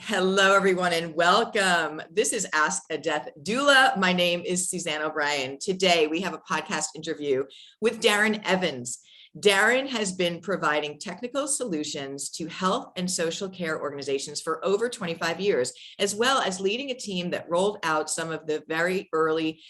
Hello, everyone, and welcome. This is Ask a Death Doula. My name is Suzanne O'Brien. Today, we have a podcast interview with Darren Evans. Darren has been providing technical solutions to health and social care organizations for over 25 years, as well as leading a team that rolled out some of the very early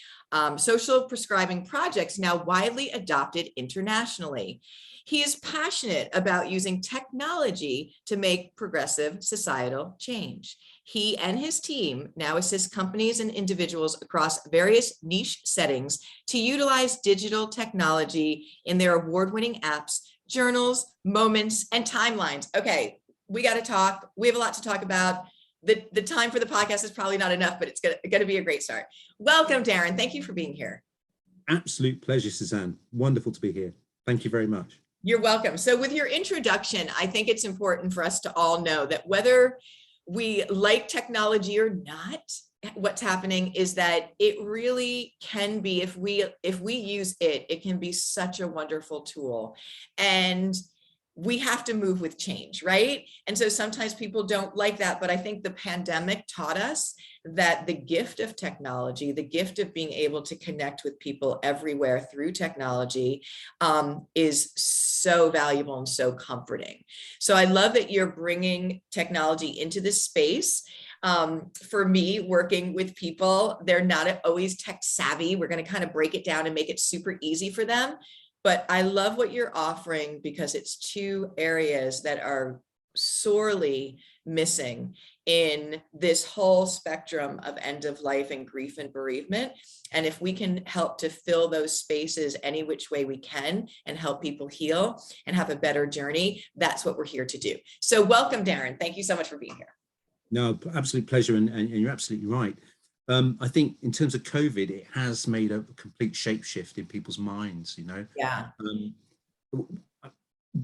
social prescribing projects now widely adopted internationally. He is passionate about using technology to make progressive societal change. He and his team now assist companies and individuals across various niche settings to utilize digital technology in their award-winning apps, journals, moments, and timelines. Okay, we got to talk. We have a lot to talk about. The time for the podcast is probably not enough, but it's going to be a great start. Welcome, Darren. Thank you for being here. Absolute pleasure, Suzanne. Wonderful to be here. Thank you very much. You're welcome. So with your introduction, I think it's important for us to all know that whether we like technology or not, what's happening is that it really can be, if we use it, it can be such a wonderful tool. And we have to move with change, right? And so sometimes people don't like that, but I think the pandemic taught us that the gift of technology, the gift of being able to connect with people everywhere through technology is so valuable and so comforting. So I love that you're bringing technology into this space. For me, working with people, they're not always tech savvy. We're going to kind of break it down and make it super easy for them. But I love what you're offering because it's two areas that are sorely missing in this whole spectrum of end of life and grief and bereavement. And if we can help to fill those spaces any which way we can and help people heal and have a better journey, that's what we're here to do. So welcome, Darren. Thank you so much for being here. No, absolute pleasure. And you're absolutely right. I think in terms of COVID, it has made a complete shapeshift in people's minds, you know. Yeah.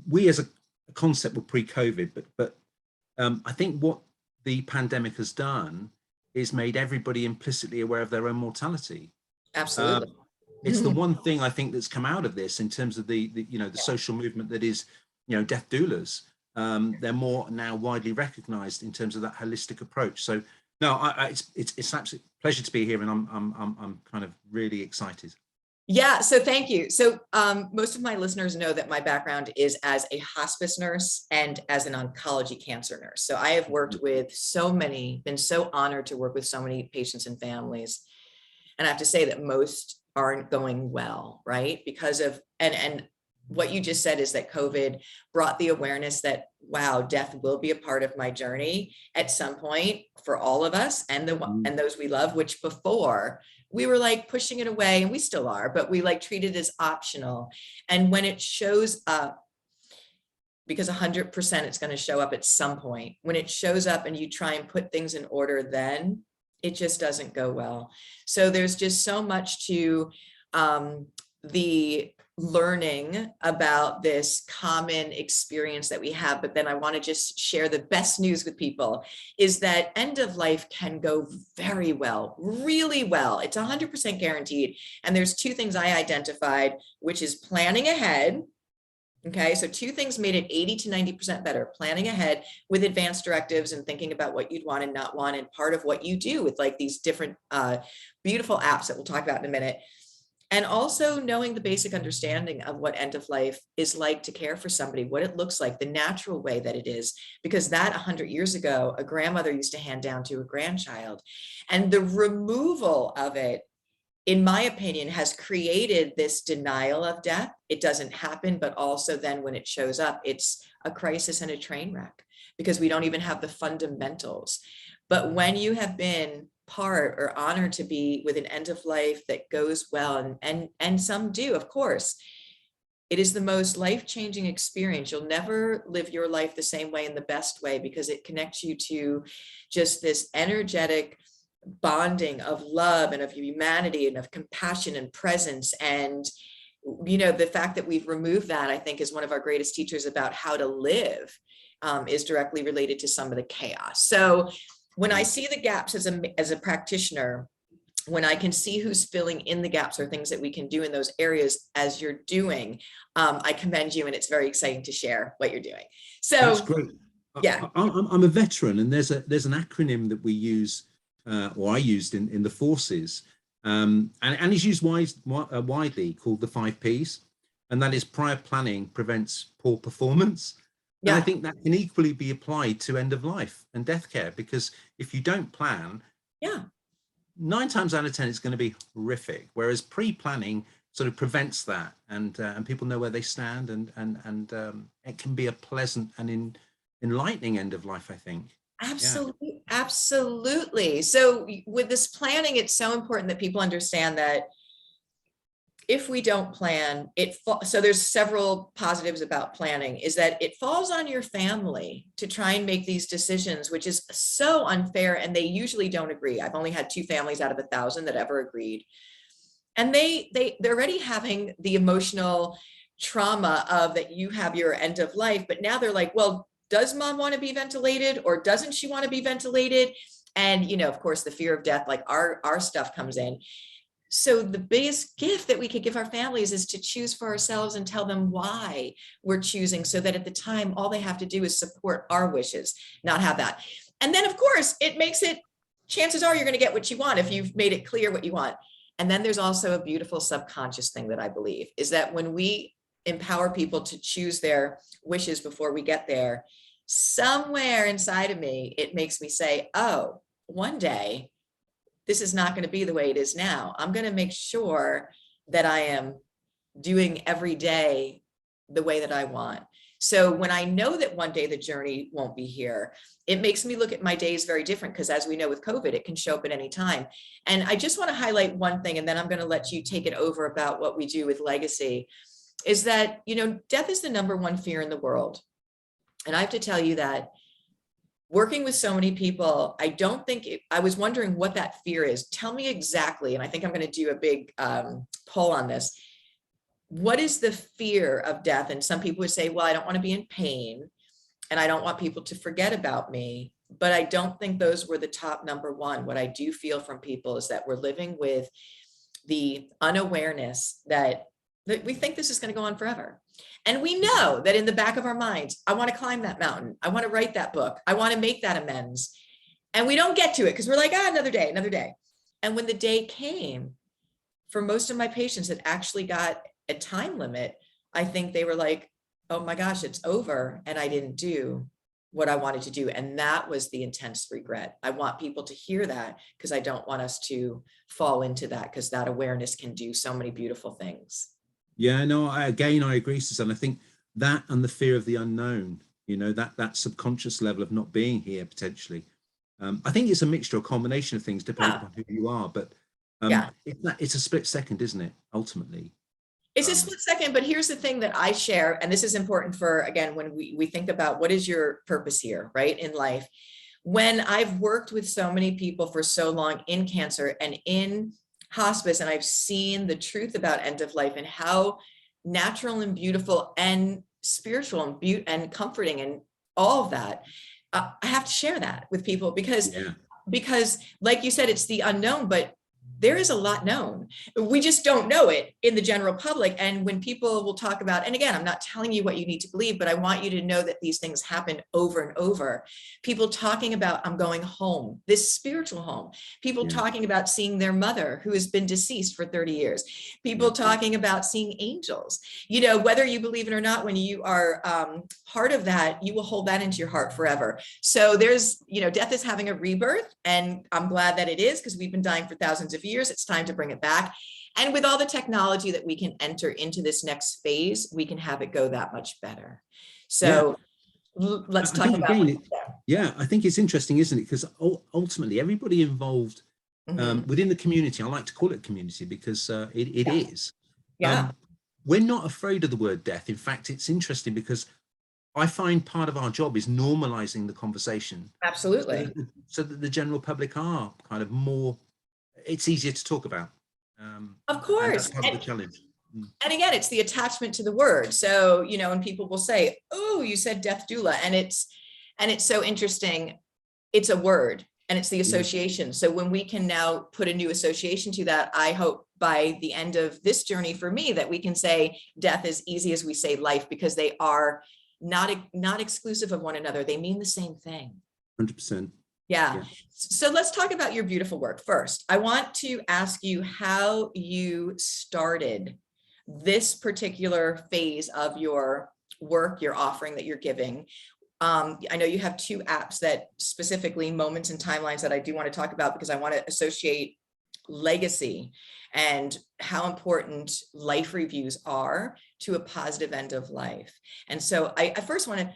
We as a concept were pre-COVID, but I think what the pandemic has done is made everybody implicitly aware of their own mortality. Absolutely. It's the one thing I think that's come out of this in terms of the social movement that is, death doulas. They're more now widely recognized in terms of that holistic approach. So no, it's absolute pleasure to be here, and I'm kind of really excited. Yeah, so thank you. So most of my listeners know that my background is as a hospice nurse and as an oncology cancer nurse. So I have worked with been so honored to work with so many patients and families. And I have to say that most aren't going well, right? Because of, and what you just said is that COVID brought the awareness that, wow, death will be a part of my journey at some point for all of us and those we love, which before we were like pushing it away, and we still are, but we like treat it as optional. And when it shows up, because 100% it's going to show up at some point, when it shows up and you try and put things in order, then it just doesn't go well. So there's just so much to the learning about this common experience that we have. But then I want to just share the best news with people is that end of life can go very well, really well. It's 100% guaranteed. And there's two things I identified, which is planning ahead. Okay, so two things made it 80 to 90% better. Planning ahead with advanced directives and thinking about what you'd want and not want, and part of what you do with like these different beautiful apps that we'll talk about in a minute. And also knowing the basic understanding of what end of life is like to care for somebody, what it looks like, the natural way that it is, because that 100 years ago, a grandmother used to hand down to a grandchild. And the removal of it, in my opinion, has created this denial of death. It doesn't happen, but also then when it shows up, it's a crisis and a train wreck because we don't even have the fundamentals. But when you have been part or honored to be with an end of life that goes well, and some do, of course, it is the most life-changing experience. You'll never live your life the same way in the best way because it connects you to just this energetic bonding of love and of humanity and of compassion and presence. And the fact that we've removed that, I think, is one of our greatest teachers about how to live, is directly related to some of the chaos. So when I see the gaps as a practitioner, when I can see who's filling in the gaps or things that we can do in those areas as you're doing, I commend you, and it's very exciting to share what you're doing. So that's great. Yeah. I'm a veteran, and there's an acronym that we use, or I used in the forces, and is used widely, called the 5 Ps, and that is prior planning prevents poor performance. And I Yeah. think that can equally be applied to end of life and death care, because if you don't plan, Yeah. 9 times out of 10 it's going to be horrific, whereas pre-planning sort of prevents that, and people know where they stand, and it can be a pleasant and enlightening end of life, I think. Yeah. Absolutely. Absolutely. So with this planning, it's so important that people understand that if we don't plan, so there's several positives about planning, is that it falls on your family to try and make these decisions, which is so unfair. And they usually don't agree. I've only had 2 families out of 1,000 that ever agreed. And they're already having the emotional trauma of that you have your end of life, but now they're like, well, does mom want to be ventilated or doesn't she want to be ventilated? And, of course, the fear of death, like our stuff comes in. So the biggest gift that we could give our families is to choose for ourselves and tell them why we're choosing, so that at the time, all they have to do is support our wishes, not have that. And then, of course, it makes it, chances are you're going to get what you want if you've made it clear what you want. And then there's also a beautiful subconscious thing that I believe is that when we empower people to choose their wishes before we get there, somewhere inside of me, it makes me say, oh, one day, this is not going to be the way it is now. I'm going to make sure that I am doing every day the way that I want. So when I know that one day the journey won't be here, it makes me look at my days very different, because as we know with COVID, it can show up at any time. And I just want to highlight one thing, and then I'm going to let you take it over about what we do with legacy, is that, death is the #1 fear in the world. And I have to tell you that working with so many people, I don't think I was wondering what that fear is. Tell me exactly. And I think I'm going to do a big poll on this. What is the fear of death? And some people would say, well, I don't want to be in pain and I don't want people to forget about me. But I don't think those were the top #1. What I do feel from people is that we're living with the unawareness that we think this is going to go on forever. And we know that in the back of our minds, I want to climb that mountain. I want to write that book. I want to make that amends. And we don't get to it because we're like, another day, another day. And when the day came, for most of my patients that actually got a time limit, I think they were like, oh my gosh, it's over. And I didn't do what I wanted to do. And that was the intense regret. I want people to hear that, because I don't want us to fall into that, because that awareness can do so many beautiful things. Yeah, no, I agree, Susan. I think that, and the fear of the unknown, that subconscious level of not being here potentially. I think it's a mixture, a combination of things depending upon who you are, but it's a split second, isn't it? Ultimately. It's a split second, but here's the thing that I share, and this is important for, again, when we think about what is your purpose here, right, in life. When I've worked with so many people for so long in cancer and in hospice, and I've seen the truth about end of life and how natural and beautiful and spiritual and comforting and all of that, I have to share that with people, because like you said, it's the unknown, but there is a lot known. We just don't know it in the general public. And when people will talk about, and again, I'm not telling you what you need to believe, but I want you to know that these things happen over and over. People talking about, I'm going home, this spiritual home. People talking about seeing their mother who has been deceased for 30 years. People talking about seeing angels. Whether you believe it or not, when you are part of that, you will hold that into your heart forever. So there's, death is having a rebirth, and I'm glad that it is, because we've been dying for thousands of years. It's time to bring it back. And with all the technology that we can enter into this next phase, we can have it go that much better. So let's talk about I think it's interesting, isn't it? Because ultimately everybody involved within the community, I like to call it community, because it is. We're not afraid of the word death. In fact, it's interesting because I find part of our job is normalizing the conversation. Absolutely. So that the general public are kind of more, it's easier to talk about. Of course. And that's part of the challenge. And again, it's the attachment to the word. So, and people will say, oh, you said death doula. And it's so interesting. It's a word, and it's the association. So when we can now put a new association to that, I hope by the end of this journey for me that we can say death as easy as we say life, because they are not exclusive of one another. They mean the same thing. 100%. Yeah. Yeah. So let's talk about your beautiful work first. I want to ask you how you started this particular phase of your work, your offering that you're giving. I know you have 2 apps that specifically moments and timelines that I do want to talk about, because I want to associate legacy and how important life reviews are to a positive end of life. And so I first want to,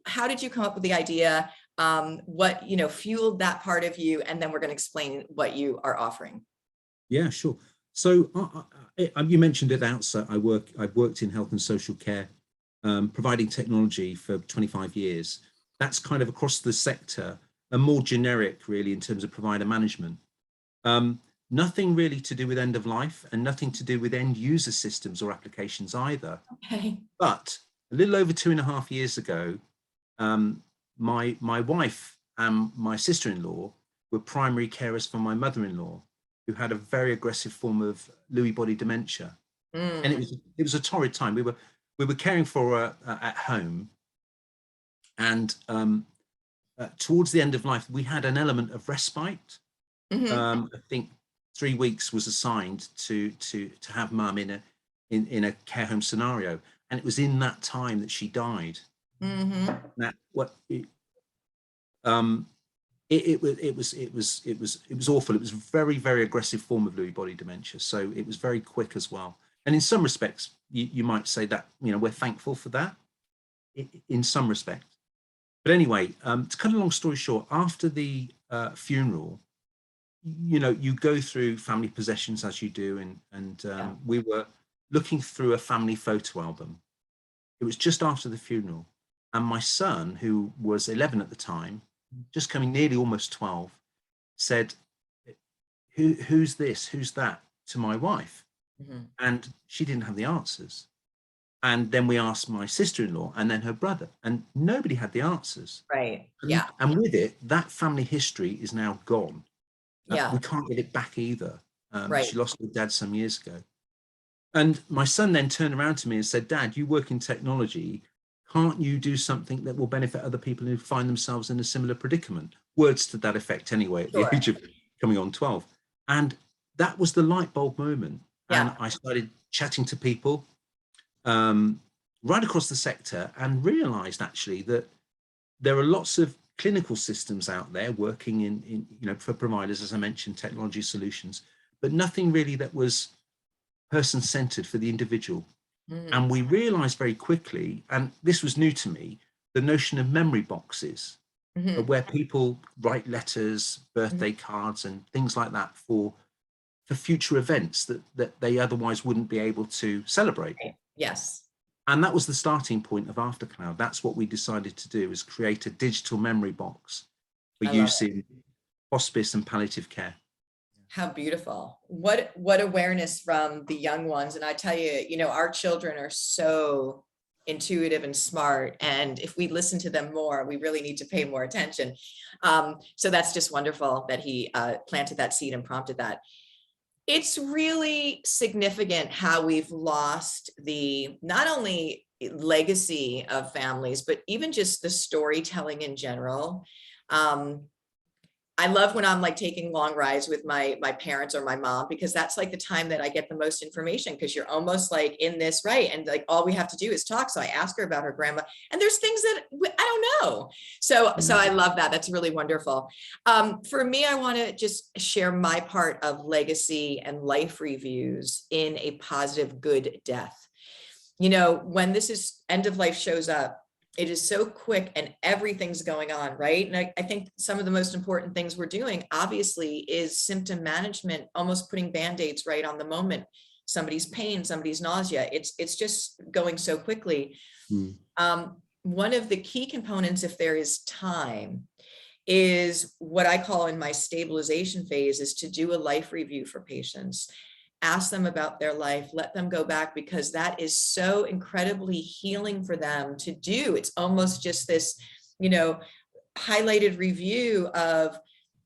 how did you come up with the idea? What, fueled that part of you? And then we're going to explain what you are offering. Yeah, sure. So you mentioned it outside. I've worked in health and social care, providing technology for 25 years. That's kind of across the sector, and more generic really in terms of provider management. Nothing really to do with end of life, and nothing to do with end user systems or applications either. Okay. But a little over 2.5 years ago, my wife and my sister-in-law were primary carers for my mother-in-law, who had a very aggressive form of Lewy body dementia. And it was a torrid time. We were caring for her at home, and towards the end of life, we had an element of respite. I think 3 weeks was assigned to have mum in a care home scenario, and it was in that time that she died. Now, it was awful. It was a very, very aggressive form of Lewy body dementia, so it was very quick as well. And in some respects, you might say that we're thankful for that, in some respects. But anyway, to cut a long story short, after the funeral, you go through family possessions as you do, and we were looking through a family photo album. It was just after the funeral, and my son, who was 11 at the time, just coming nearly almost 12, said, who's this, who's that, to my wife? And she didn't have the answers. And then we asked my sister-in-law and then her brother, and nobody had the answers. Right. And with it, that family history is now gone. Yeah. We can't get it back either. Right. She lost her dad some years ago. And my son then turned around to me and said, Dad, you work in technology. Can't you do something that will benefit other people who find themselves in a similar predicament? Words to that effect anyway, at the age of coming on 12. And that was the light bulb moment. Yeah. And I started chatting to people right across the sector, and realized actually that there are lots of clinical systems out there working in for providers, as I mentioned, technology solutions, but nothing really that was person-centered for the individual. And we realized very quickly, and this was new to me, the notion of memory boxes, where people write letters, birthday cards, and things like that for future events that they otherwise wouldn't be able to celebrate. Yes. And that was the starting point of Aftercloud. That's what we decided to do, is create a digital memory box for use in hospice and palliative care. How beautiful. What awareness from the young ones. And I tell you, our children are so intuitive and smart. And if we listen to them more, we really need to pay more attention. So that's just wonderful that he planted that seed and prompted that. It's really significant how we've lost the not only legacy of families, but even just the storytelling in general. I love when I'm like taking long rides with my parents or my mom, because that's like the time that I get the most information, because you're almost like in this, right? And like all we have to do is talk. So I ask her about her grandma, and there's things that I don't know. So I love that. That's really wonderful. For me, I want to just share my part of legacy and life reviews in a positive, good death. When this is end of life shows up, it is so quick and everything's going on, right? And I think some of the most important things we're doing, obviously, is symptom management, almost putting Band-Aids right on the moment. Somebody's pain, somebody's nausea. It's just going so quickly. One of the key components, if there is time, is what I call in my stabilization phase, is to do a life review for patients. Ask them about their life, let them go back, because that is so incredibly healing for them to do. It's almost just this, highlighted review of,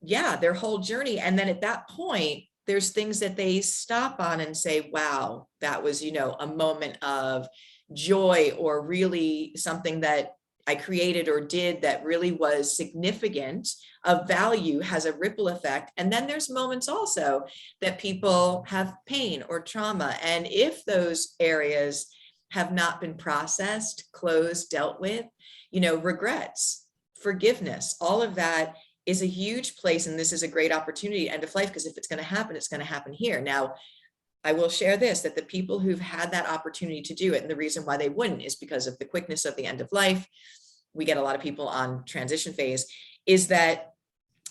their whole journey. And then at that point, there's things that they stop on and say, wow, that was, a moment of, joy or really something that I created or did that really was significant, of value, has a ripple effect. And then there's moments also that people have pain or trauma. And if those areas have not been processed, closed, dealt with, regrets, forgiveness, all of that is a huge place. And this is a great opportunity, end of life, because if it's going to happen, it's going to happen here. Now, I will share this, that the people who've had that opportunity to do it, and the reason why they wouldn't is because of the quickness of the end of life. We get a lot of people on transition phase, is that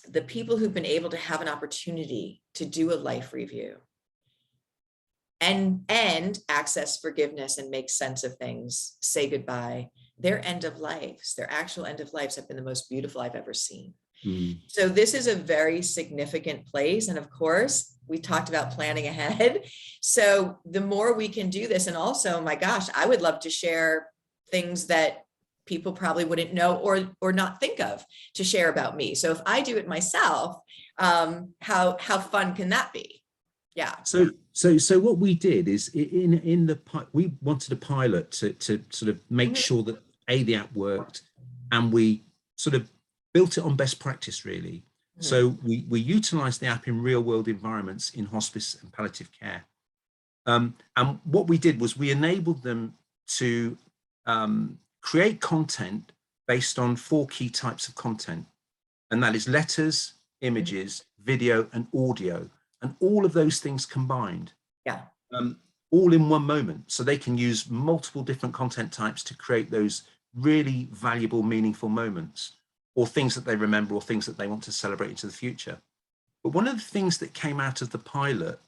the people who've been able to have an opportunity to do a life review and access forgiveness and make sense of things, say goodbye, their end of lives, their actual end of lives have been the most beautiful I've ever seen. So this is a very significant place. And of course, we talked about planning ahead. So the more we can do this, and also, my gosh, I would love to share things that people probably wouldn't know or not think of to share about me. So if I do it myself, how fun can that be? Yeah. So what we did is we wanted a pilot to sort of make sure that the app worked, and we sort of built it on best practice, really. So we utilized the app in real world environments in hospice and palliative care. And what we did was we enabled them to create content based on 4 key types of content. And that is letters, images, video, and audio. And all of those things combined. Yeah. All in one moment. So they can use multiple different content types to create those really valuable, meaningful moments, or things that they remember, or things that they want to celebrate into the future. But one of the things that came out of the pilot,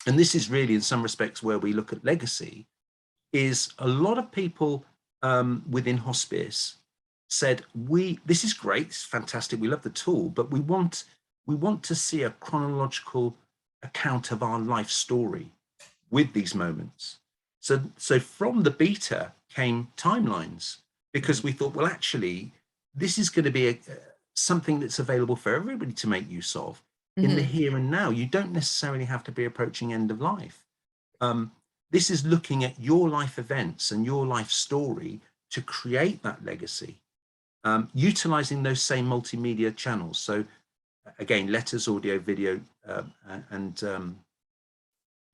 and this is really in some respects where we look at legacy, is a lot of people within hospice said, this is great, it's fantastic, we love the tool, but we want to see a chronological account of our life story with these moments. So from the beta came timelines, because we thought, well, actually, this is going to be something that's available for everybody to make use of in the here and now. You don't necessarily have to be approaching end of life. This is looking at your life events and your life story to create that legacy, utilizing those same multimedia channels. So again, letters, audio, video, and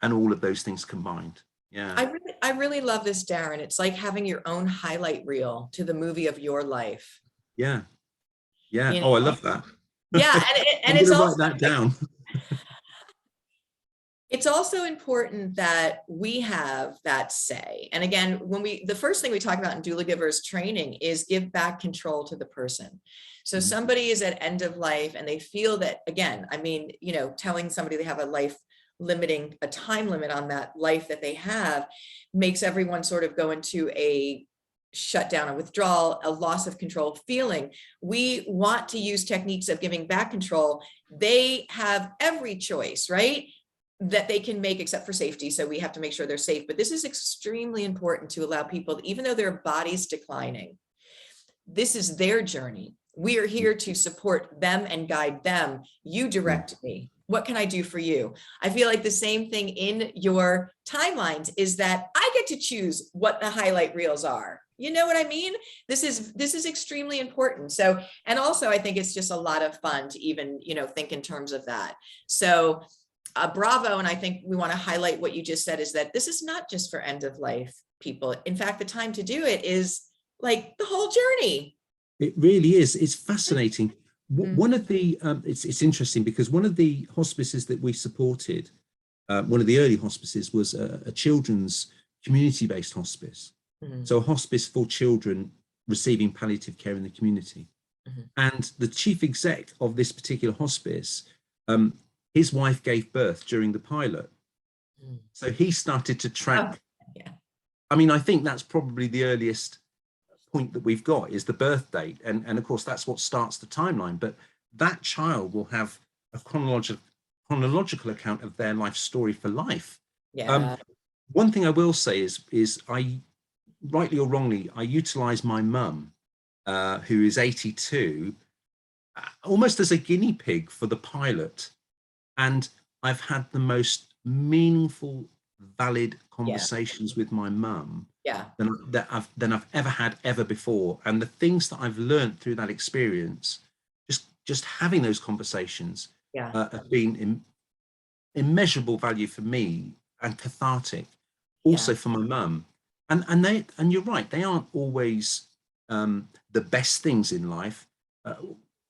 all of those things combined. Yeah. I really love this, Darren. It's like having your own highlight reel to the movie of your life. Yeah. Yeah. Oh, I love that. Yeah. And it's also, write that down. It's also important that we have that say. And again, the first thing we talk about in Doulagivers training is give back control to the person. So somebody is at end of life and they feel that, again, I mean, telling somebody they have a time limit on that life that they have makes everyone sort of go into a shutdown, a withdrawal, a loss of control feeling. We want to use techniques of giving back control. They have every choice, right, that they can make, except for safety. So we have to make sure they're safe. But this is extremely important to allow people, even though their body's declining, this is their journey. We are here to support them and guide them. You direct me. What can I do for you? I feel like the same thing in your timelines is that I get to choose what the highlight reels are. You know what I mean? This is extremely important. So, and also I think it's just a lot of fun to even, think in terms of that. So bravo. And I think we want to highlight what you just said, is that this is not just for end of life people. In fact, the time to do it is like the whole journey. It really is. It's fascinating. One of the, it's interesting because one of the hospices that we supported, one of the early hospices, was a children's community-based hospice. So a hospice for children receiving palliative care in the community. And the chief exec of this particular hospice, his wife gave birth during the pilot. So he started to track. I mean, I think that's probably the earliest point that we've got, is the birth date. And of course, that's what starts the timeline. But that child will have a chronological account of their life story for life. Yeah. One thing I will say is I, rightly or wrongly, I utilize my mum, who is 82, almost as a guinea pig for the pilot. And I've had the most meaningful, valid conversations with my mum Yeah. than I've ever had ever before. And the things that I've learned through that experience, just having those conversations, Yeah. have been immeasurable value for me and cathartic, Yeah. also for my mum. And you're right, they aren't always the best things in life. Uh,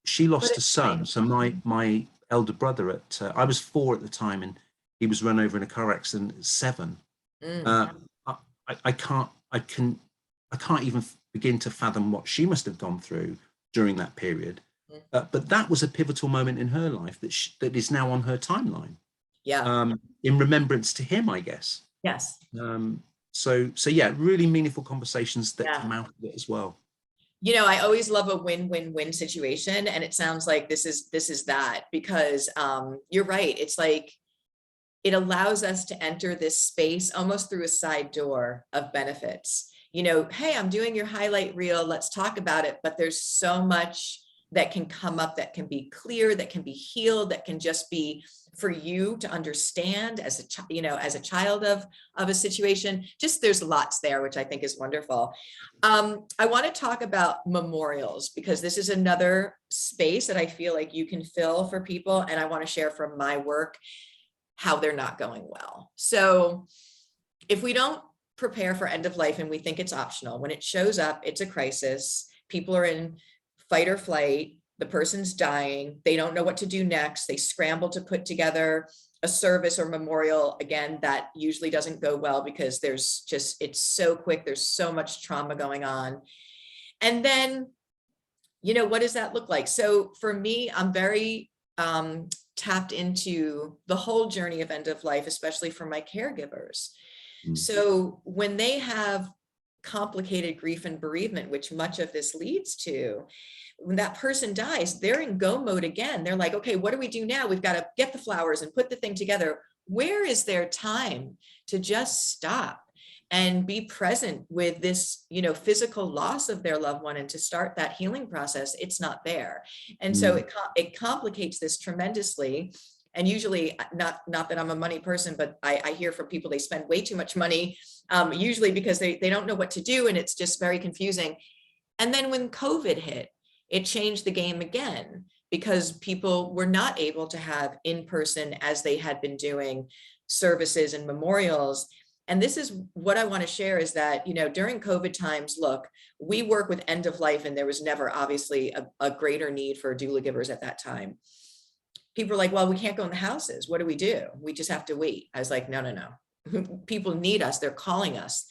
she But lost a it's son, nice. so my elder brother I was 4 at the time, and he was run over in a car accident at 7. Mm. Uh, I can't even begin to fathom what she must have gone through during that period. Mm. But that was a pivotal moment in her life that is now on her timeline, Yeah. in remembrance to him, I guess. Yes. So yeah, really meaningful conversations that Yeah. come out of it as well. You know, I always love a win-win-win situation, and it sounds like this is that, because you're right. It's like it allows us to enter this space almost through a side door of benefits. You know, hey, I'm doing your highlight reel, let's talk about it. But there's so much that can come up, that can be clear, that can be healed, that can just be for you to understand as as a child of a situation. Just there's lots there, which I think is wonderful. I want to talk about memorials, because this is another space that I feel like you can fill for people, and I want to share from my work how they're not going well. So if we don't prepare for end of life and we think it's optional, when it shows up, it's a crisis. People are in fight or flight. The person's dying. They don't know what to do next. They scramble to put together a service or memorial. Again, that usually doesn't go well, because it's so quick. There's so much trauma going on. And then, what does that look like? So for me, I'm very tapped into the whole journey of end of life, especially for my caregivers. So when they have complicated grief and bereavement, which much of this leads to, when that person dies, they're in go mode again. They're like, okay, what do we do now? We've got to get the flowers and put the thing together. Where is their time to just stop and be present with this, physical loss of their loved one, and to start that healing process? It's not there. And so it complicates this tremendously. And usually, not that I'm a money person, but I hear from people, they spend way too much money, usually because they don't know what to do, and it's just very confusing. And then when COVID hit, it changed the game again, because people were not able to have in person, as they had been doing, services and memorials. And this is what I want to share, is that, during COVID times, look, we work with end of life, and there was never obviously a greater need for Doulagivers at that time. People are like, well, we can't go in the houses. What do? We just have to wait. I was like, no. People need us. They're calling us.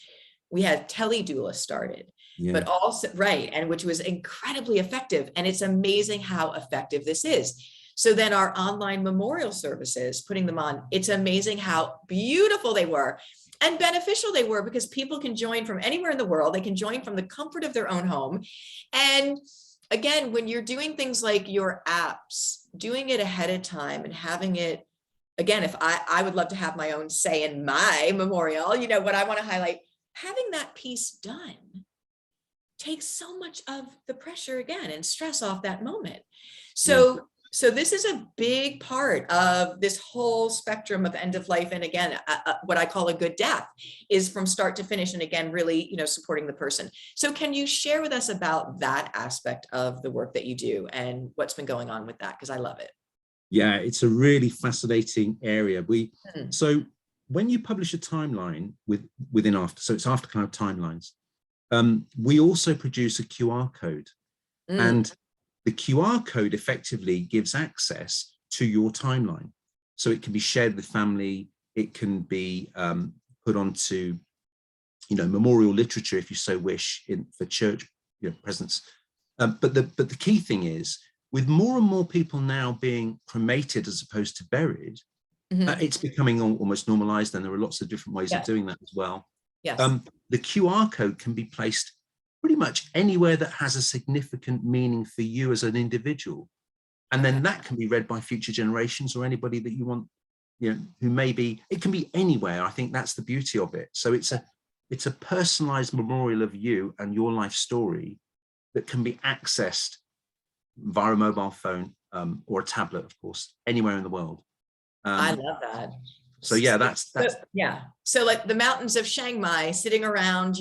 We had tele-doula started, but also, right, and which was incredibly effective. And it's amazing how effective this is. So then our online memorial services, putting them on, it's amazing how beautiful they were and beneficial they were, because people can join from anywhere in the world. They can join from the comfort of their own home. And again, when you're doing things like your apps, doing it ahead of time and having it, again, if I would love to have my own say in my memorial, what I want to highlight, having that piece done takes so much of the pressure again and stress off that moment. So this is a big part of this whole spectrum of end of life. And again, what I call a good death is from start to finish. And again, really, supporting the person. So can you share with us about that aspect of the work that you do and what's been going on with that? Because I love it. Yeah, it's a really fascinating area. So when you publish a timeline within so it's aftercloud timelines, we also produce a QR code, and the QR code effectively gives access to your timeline. So it can be shared with family. It can be put onto, memorial literature, if you so wish, for church presence. But the key thing is, with more and more people now being cremated as opposed to buried, it's becoming almost normalized, and there are lots of different ways of doing that as well. Yes. The QR code can be placed pretty much anywhere that has a significant meaning for you as an individual. And then that can be read by future generations or anybody that you want, who maybe, it can be anywhere. I think that's the beauty of it. So it's a personalized memorial of you and your life story that can be accessed via a mobile phone, or a tablet, of course, anywhere in the world. I love that. So yeah, that's yeah. So like the mountains of Chiang Mai, sitting around,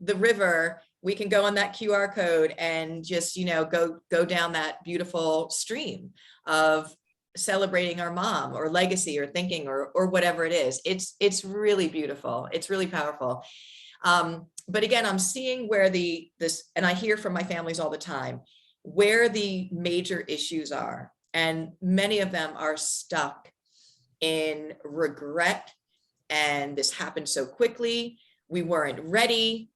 the river, we can go on that QR code and just, go down that beautiful stream of celebrating our mom or legacy or thinking or whatever it is. It's really beautiful. It's really powerful. But again, I'm seeing where and I hear from my families all the time, where the major issues are. And many of them are stuck in regret. And this happened so quickly. We weren't ready.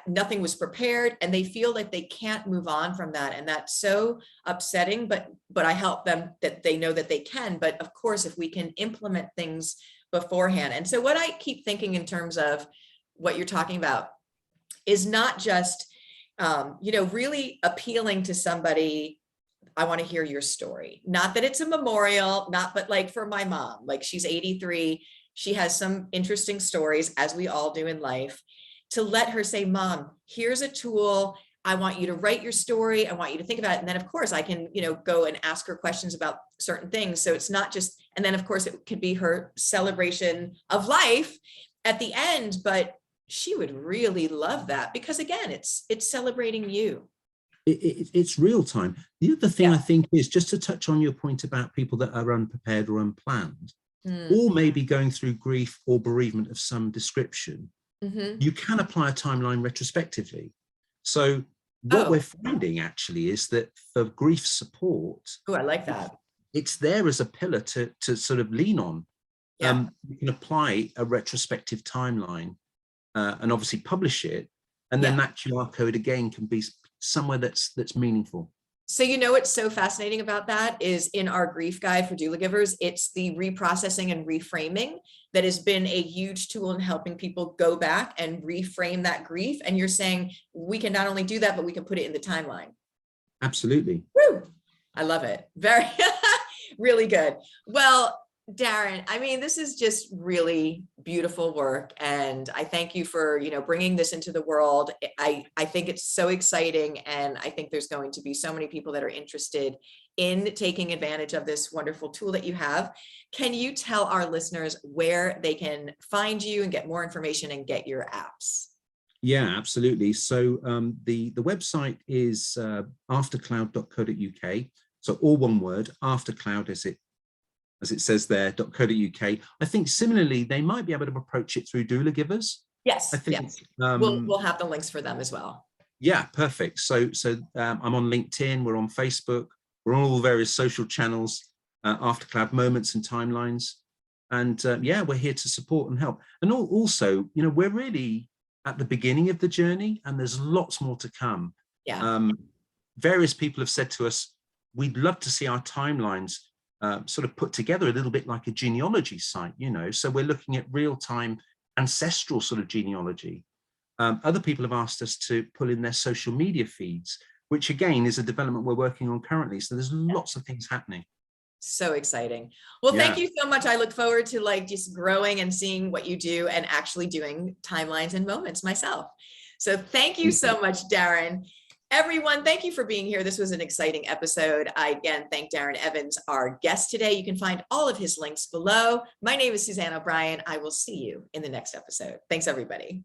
Nothing was prepared, and they feel like they can't move on from that. And that's so upsetting, but I help them that they know that they can. But of course, if we can implement things beforehand. And so what I keep thinking in terms of what you're talking about is not just, really appealing to somebody. I want to hear your story. Not that it's a memorial, but like for my mom, like she's 83. She has some interesting stories, as we all do in life, to let her say, Mom, here's a tool. I want you to write your story. I want you to think about it. And then of course I can, go and ask her questions about certain things. So it's not just, and then of course it could be her celebration of life at the end, but she would really love that because again, it's celebrating you. It's real time. The other thing I think is just to touch on your point about people that are unprepared or unplanned, or maybe going through grief or bereavement of some description. You can apply a timeline retrospectively. So what we're finding actually is that for grief support, I like that. It's there as a pillar to sort of lean on. You can apply a retrospective timeline and obviously publish it. And then that QR code again can be somewhere that's meaningful. So what's so fascinating about that is in our grief guide for Doulagivers, it's the reprocessing and reframing that has been a huge tool in helping people go back and reframe that grief. And you're saying we can not only do that, but we can put it in the timeline. Absolutely. Woo! I love it. Very, really good. Well, Darren, I mean, this is just really beautiful work. And I thank you for, bringing this into the world. I think it's so exciting. And I think there's going to be so many people that are interested in taking advantage of this wonderful tool that you have. Can you tell our listeners where they can find you and get more information and get your apps? Yeah, absolutely. So the website is aftercloud.co.uk. So all one word, aftercloud as it says there, .co.uk. I think similarly, they might be able to approach it through Doulagivers. Yes, I think, yes. We'll have the links for them as well. Yeah, perfect. So I'm on LinkedIn, we're on Facebook, we're on all various social channels, Aftercloud moments and timelines. And we're here to support and help. And also, we're really at the beginning of the journey and there's lots more to come. Yeah. Various people have said to us, we'd love to see our timelines sort of put together a little bit like a genealogy site, so we're looking at real-time ancestral sort of genealogy. Other people have asked us to pull in their social media feeds, which again is a development we're working on currently. So there's lots of things happening. So exciting. Well, thank you so much. I look forward to just growing and seeing what you do and actually doing timelines and moments myself. So thank you so much, Darren. Everyone, thank you for being here. This was an exciting episode. I again thank Darren Evans, our guest today. You can find all of his links below. My name is Suzanne O'Brien. I will see you in the next episode. Thanks, everybody.